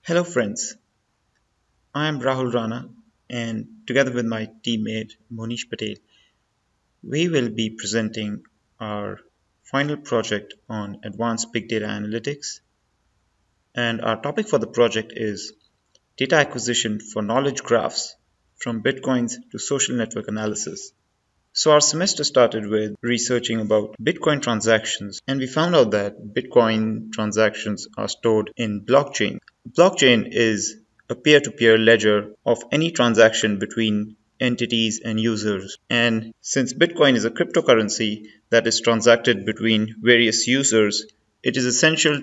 Hello friends, I am Rahul Rana and together with my teammate Monish Patel, we will be presenting our final project on advanced big data analytics, and our topic for the project is data acquisition for knowledge graphs from Bitcoins to social network analysis. So our semester started with researching about Bitcoin transactions, and we found out that Bitcoin transactions are stored in blockchain. Blockchain is a peer-to-peer ledger of any transaction between entities and users. And since Bitcoin is a cryptocurrency that is transacted between various users, it is essential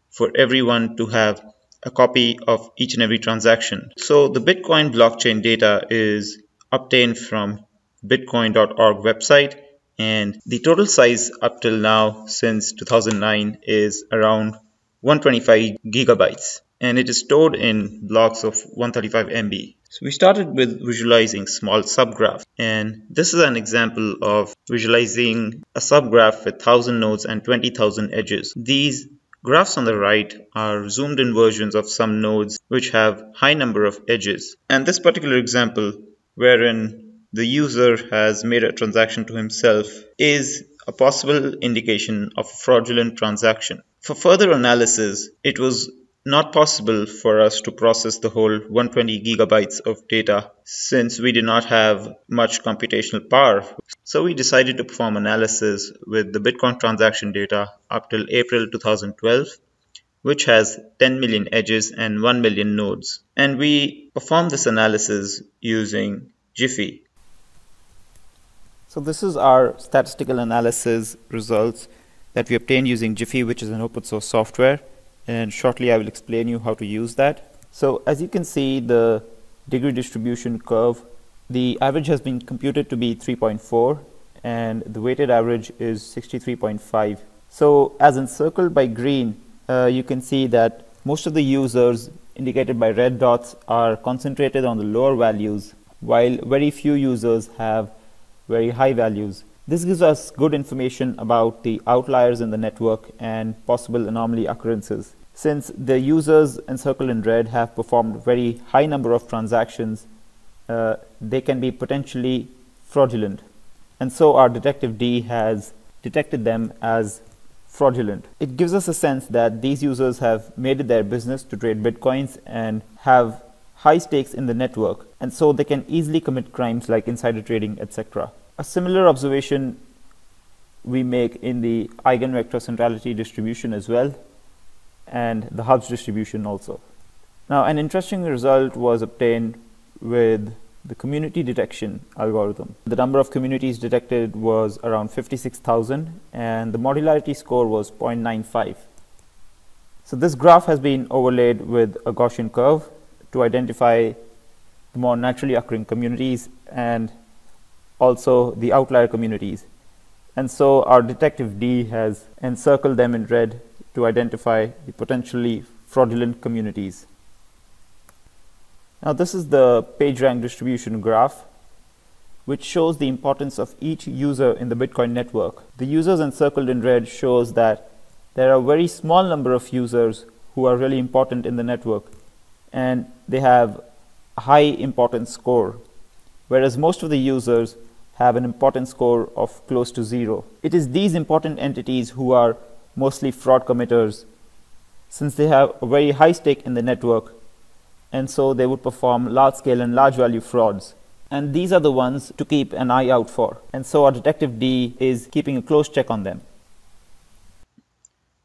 for everyone to have a copy of each and every transaction. So the Bitcoin blockchain data is obtained from bitcoin.org website, and the total size up till now since 2009 is around 125 gigabytes, and it is stored in blocks of 135 MB. So we started with visualizing small subgraphs, and this is an example of visualizing a subgraph with 1000 nodes and 20,000 edges. These graphs on the right are zoomed in versions of some nodes which have high number of edges. And this particular example, wherein the user has made a transaction to himself, is a possible indication of a fraudulent transaction. For further analysis, it was not possible for us to process the whole 120 gigabytes of data since we did not have much computational power. So we decided to perform analysis with the Bitcoin transaction data up till April 2012, which has 10 million edges and 1 million nodes. And we performed this analysis using Giphy. So this is our statistical analysis results that we obtained using Giphy, which is an open source software, and shortly I will explain you how to use that. So as you can see, the degree distribution curve, the average has been computed to be 3.4 and the weighted average is 63.5. So as encircled by green, you can see that most of the users indicated by red dots are concentrated on the lower values, while very few users have very high values. This gives us good information about the outliers in the network and possible anomaly occurrences. Since the users encircled in red have performed very high number of transactions, they can be potentially fraudulent. And so our detective D has detected them as fraudulent. It gives us a sense that these users have made it their business to trade Bitcoins and have high stakes in the network, and so they can easily commit crimes like insider trading, etc. A similar observation we make in the eigenvector centrality distribution as well, and the Hubs distribution also. Now, an interesting result was obtained with the community detection algorithm. The number of communities detected was around 56,000 and the modularity score was 0.95. So this graph has been overlaid with a Gaussian curve to identify the more naturally occurring communities and also the outlier communities. And so our detective D has encircled them in red to identify the potentially fraudulent communities. Now this is the PageRank distribution graph, which shows the importance of each user in the Bitcoin network. The users encircled in red shows that there are a very small number of users who are really important in the network, and they have a high importance score, whereas most of the users have an importance score of close to 0. It is these important entities who are mostly fraud committers, since they have a very high stake in the network, and so they would perform large scale and large value frauds. And these are the ones to keep an eye out for. And so our detective D is keeping a close check on them.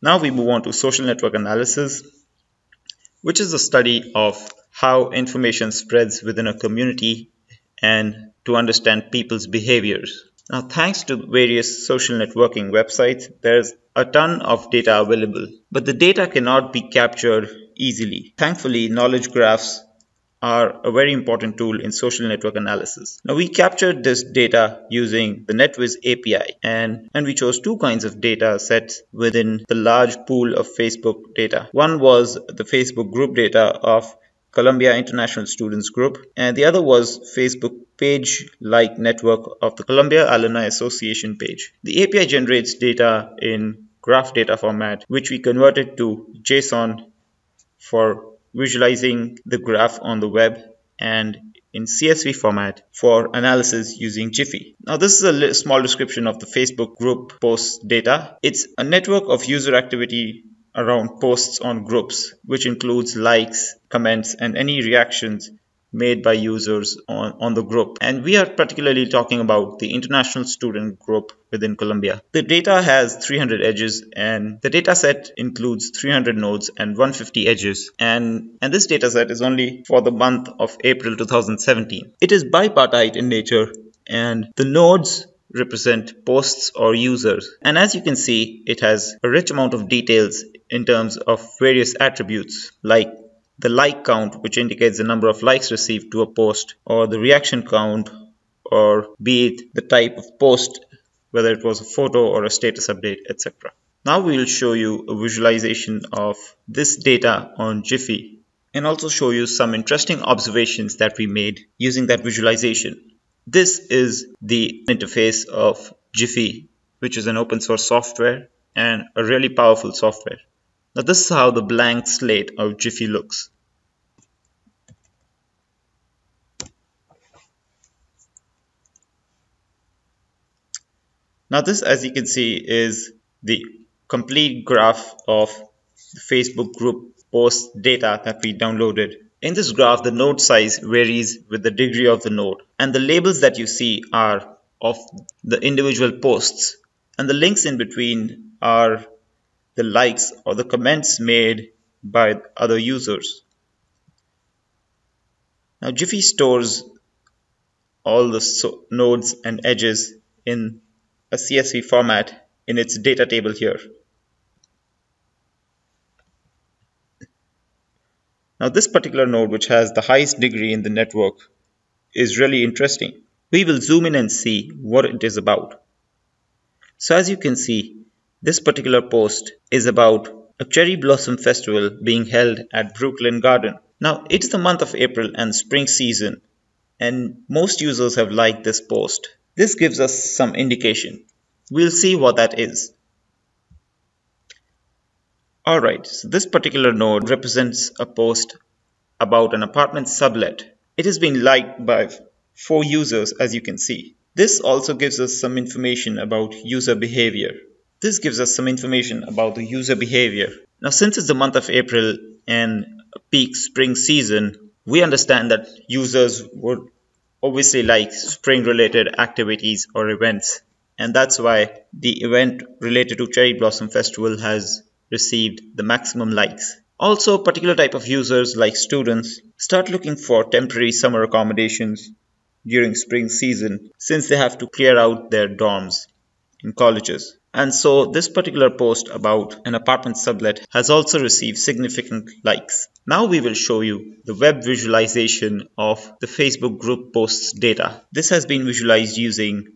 Now we move on to social network analysis, which is the study of how information spreads within a community and to understand people's behaviors. Now, thanks to various social networking websites, there's a ton of data available, but the data cannot be captured easily. Thankfully, knowledge graphs are a very important tool in social network analysis. Now, we captured this data using the NetWiz API, and we chose two kinds of data sets within the large pool of Facebook data. One was the Facebook group data of Columbia International Students Group, and the other was Facebook page-like network of the Columbia Alumni Association page. The API generates data in graph data format, which we converted to JSON for visualizing the graph on the web and in CSV format for analysis using Giphy. Now this is a small description of the Facebook group post data. It's a network of user activity around posts on groups, which includes likes, comments, and any reactions made by users on the group. And we are particularly talking about the international student group within Colombia. The data has 300 edges, and the data set includes 300 nodes and 150 edges. And this data set is only for the month of April 2017. It is bipartite in nature, and the nodes represent posts or users. And as you can see, it has a rich amount of details in terms of various attributes like the like count, which indicates the number of likes received to a post, or the reaction count, or be it the type of post, whether it was a photo or a status update, etc. Now we will show you a visualization of this data on Giphy and also show you some interesting observations that we made using that visualization. This is the interface of Giphy, which is an open source software and a really powerful software. Now this is how the blank slate of Giphy looks. Now this, as you can see, is the complete graph of the Facebook group post data that we downloaded. In this graph, the node size varies with the degree of the node, and the labels that you see are of the individual posts, and the links in between are the likes or the comments made by other users. Now Giphy stores all the nodes and edges in a CSV format in its data table here. Now this particular node, which has the highest degree in the network, is really interesting. We will zoom in and see what it is about. So as you can see, this particular post is about a cherry blossom festival being held at Brooklyn Garden. Now it's the month of April and spring season, and most users have liked this post. This gives us some indication. We'll see what that is. Alright, so this particular node represents a post about an apartment sublet. It has been liked by 4 users, as you can see. This also gives us some information about user behavior. This gives us some information about the user behavior. Now, since it's the month of April and a peak spring season, we understand that users would obviously like spring-related activities or events. And that's why the event related to Cherry Blossom Festival has received the maximum likes. Also, a particular type of users like students start looking for temporary summer accommodations during spring season since they have to clear out their dorms in colleges. And so this particular post about an apartment sublet has also received significant likes. Now we will show you the web visualization of the Facebook group posts data. This has been visualized using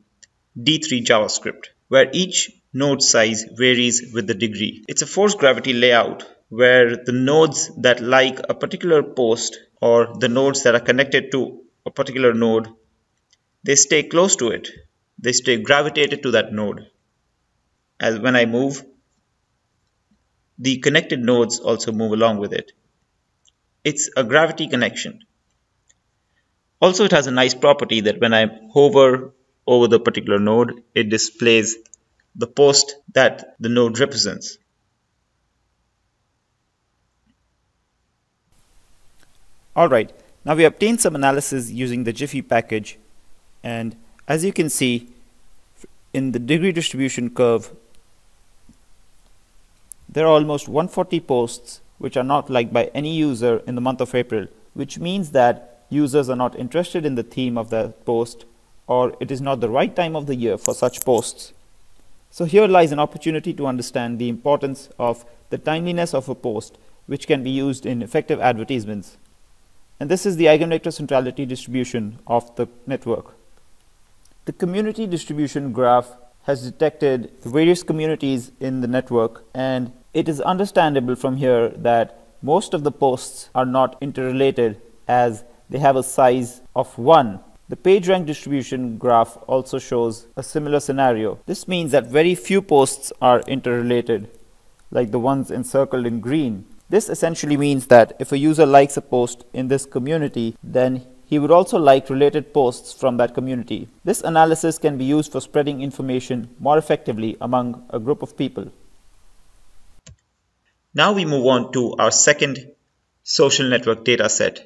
D3 JavaScript, where each node size varies with the degree. It's a forced gravity layout where the nodes that like a particular post or the nodes that are connected to a particular node, they stay close to it. They stay gravitated to that node. As when I move, the connected nodes also move along with it. It's a gravity connection. Also, it has a nice property that when I hover over the particular node, it displays the post that the node represents. Alright, now we obtained some analysis using the Giphy package, and as you can see in the degree distribution curve, there are almost 140 posts which are not liked by any user in the month of April, which means that users are not interested in the theme of the post, or it is not the right time of the year for such posts. So here lies an opportunity to understand the importance of the timeliness of a post, which can be used in effective advertisements. And this is the eigenvector centrality distribution of the network. The community distribution graph has detected various communities in the network, and it is understandable from here that most of the posts are not interrelated as they have a size of 1. The PageRank distribution graph also shows a similar scenario. This means that very few posts are interrelated, like the ones encircled in green. This essentially means that if a user likes a post in this community, then he would also like related posts from that community. This analysis can be used for spreading information more effectively among a group of people. Now we move on to our second social network dataset,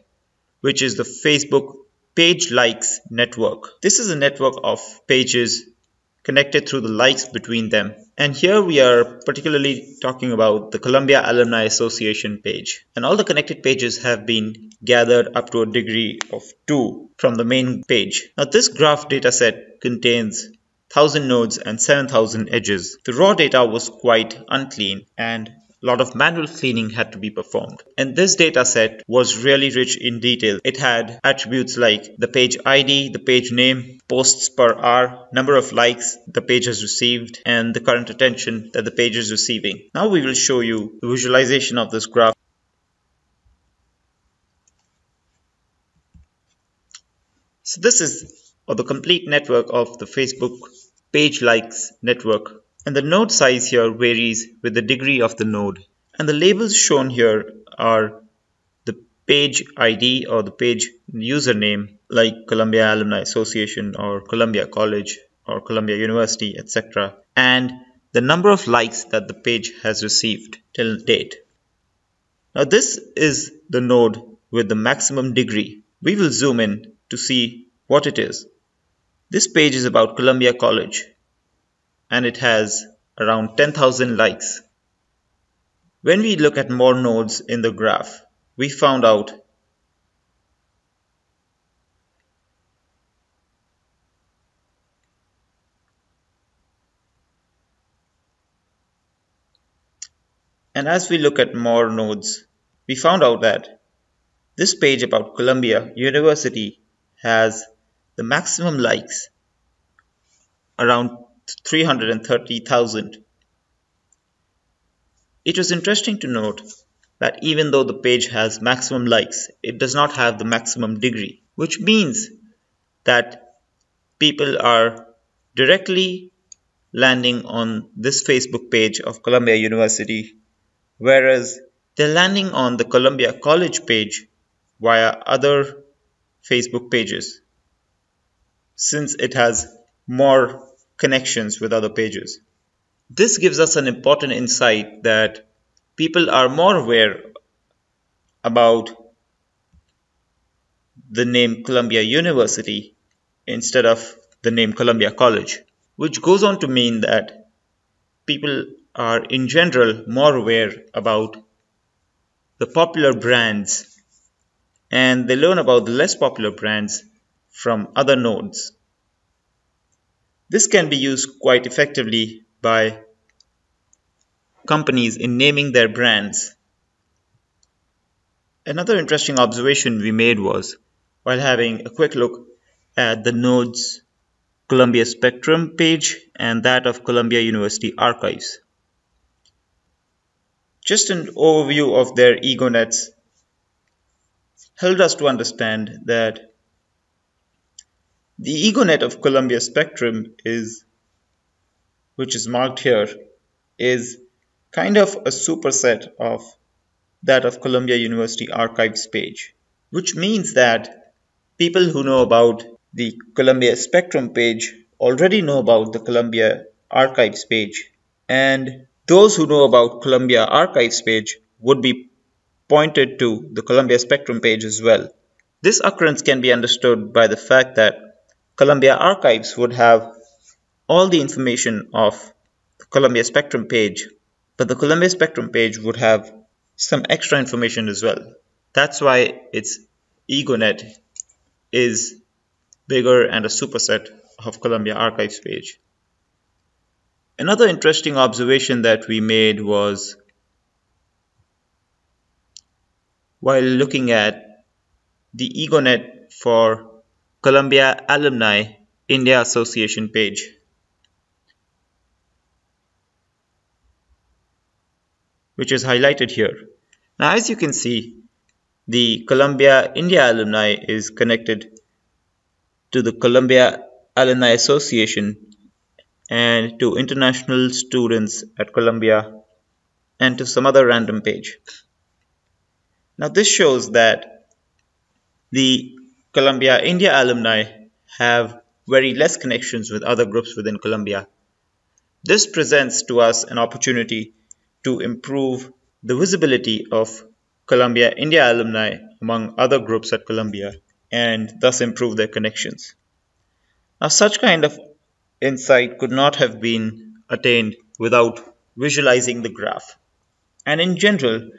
which is the Facebook Page Likes Network. This is a network of pages connected through the likes between them. And here we are particularly talking about the Columbia Alumni Association page. And all the connected pages have been gathered up to a degree of 2 from the main page. Now this graph dataset contains 1000 nodes and 7000 edges. The raw data was quite unclean and a lot of manual cleaning had to be performed. And this data set was really rich in detail. It had attributes like the page ID, the page name, posts per hour, number of likes the page has received, and the current attention that the page is receiving. Now we will show you the visualization of this graph. So this is the complete network of the Facebook Page Likes network. And the node size here varies with the degree of the node. And the labels shown here are the page ID or the page username, like Columbia Alumni Association or Columbia College or Columbia University, etc. And the number of likes that the page has received till date. Now this is the node with the maximum degree. We will zoom in to see what it is. This page is about Columbia College, and it has around 10,000 likes. When we look at more nodes in the graph, we found out and as we look at more nodes, we found out that this page about Columbia University has the maximum likes, around 330,000. It was interesting to note that even though the page has maximum likes, it does not have the maximum degree, which means that people are directly landing on this Facebook page of Columbia University, whereas they're landing on the Columbia College page via other Facebook pages, since it has more connections with other pages. This gives us an important insight that people are more aware about the name Columbia University instead of the name Columbia College, which goes on to mean that people are in general more aware about the popular brands, and they learn about the less popular brands from other nodes. This can be used quite effectively by companies in naming their brands. Another interesting observation we made was while having a quick look at the nodes Columbia Spectrum page and that of Columbia University Archives. Just an overview of their egonets helped us to understand that the egonet of Columbia Spectrum which is marked here, is kind of a superset of that of Columbia University Archives page, which means that people who know about the Columbia Spectrum page already know about the Columbia Archives page, and those who know about Columbia Archives page would be pointed to the Columbia Spectrum page as well. This occurrence can be understood by the fact that Columbia Archives would have all the information of the Columbia Spectrum page, but the Columbia Spectrum page would have some extra information as well. That's why its egonet is bigger and a superset of Columbia Archives page. Another interesting observation that we made was while looking at the egonet for Columbia Alumni India Association page. Which is highlighted here. Now as you can see, the Columbia India Alumni is connected to the Columbia Alumni Association and to international students at Columbia and to some other random page. Now this shows that the Columbia India alumni have very less connections with other groups within Columbia. This presents to us an opportunity to improve the visibility of Columbia India alumni among other groups at Columbia and thus improve their connections. Now, such kind of insight could not have been attained without visualizing the graph. And in general,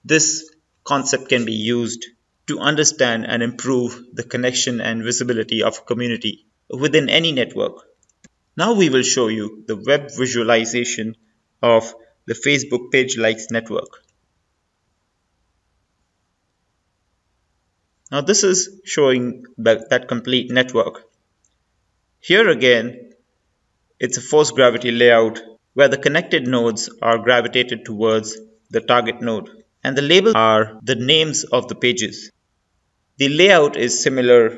this concept can be used to understand and improve the connection and visibility of a community within any network. Now we will show you the web visualization of the Facebook page likes network. Now this is showing that complete network. Here again, it's a forced gravity layout where the connected nodes are gravitated towards the target node, and the labels are the names of the pages. The layout is similar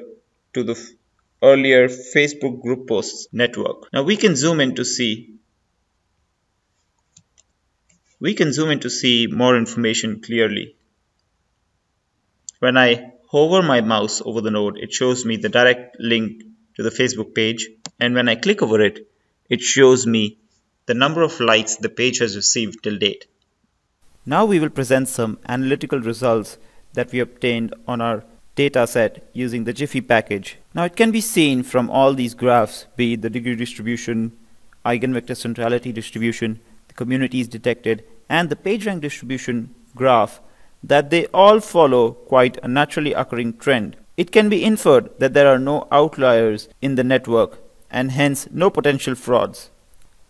to the earlier Facebook group posts network. Now we can zoom in to see more information clearly. When I hover my mouse over the node, it shows me the direct link to the Facebook page, and when I click over it, it shows me the number of likes the page has received till date. Now we will present some analytical results that we obtained on our data set using the Giphy package. Now it can be seen from all these graphs, be it the degree distribution, eigenvector centrality distribution, the communities detected, and the PageRank distribution graph, that they all follow quite a naturally occurring trend. It can be inferred that there are no outliers in the network and hence no potential frauds.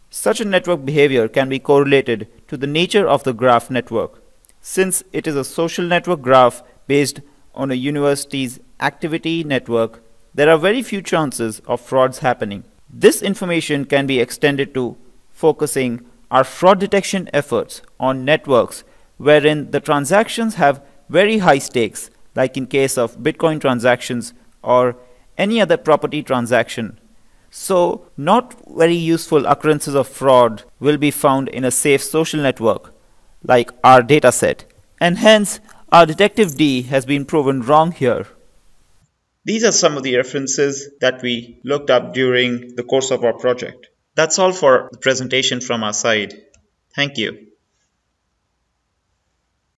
Such a network behavior can be correlated to the nature of the graph network. Since it is a social network graph based on a university's activity network, there are very few chances of frauds happening. This information can be extended to focusing our fraud detection efforts on networks wherein the transactions have very high stakes, like in case of Bitcoin transactions or any other property transaction. So not very useful occurrences of fraud will be found in a safe social network like our dataset, and hence our detective D has been proven wrong here. These are some of the references that we looked up during the course of our project. That's all for the presentation from our side. Thank you.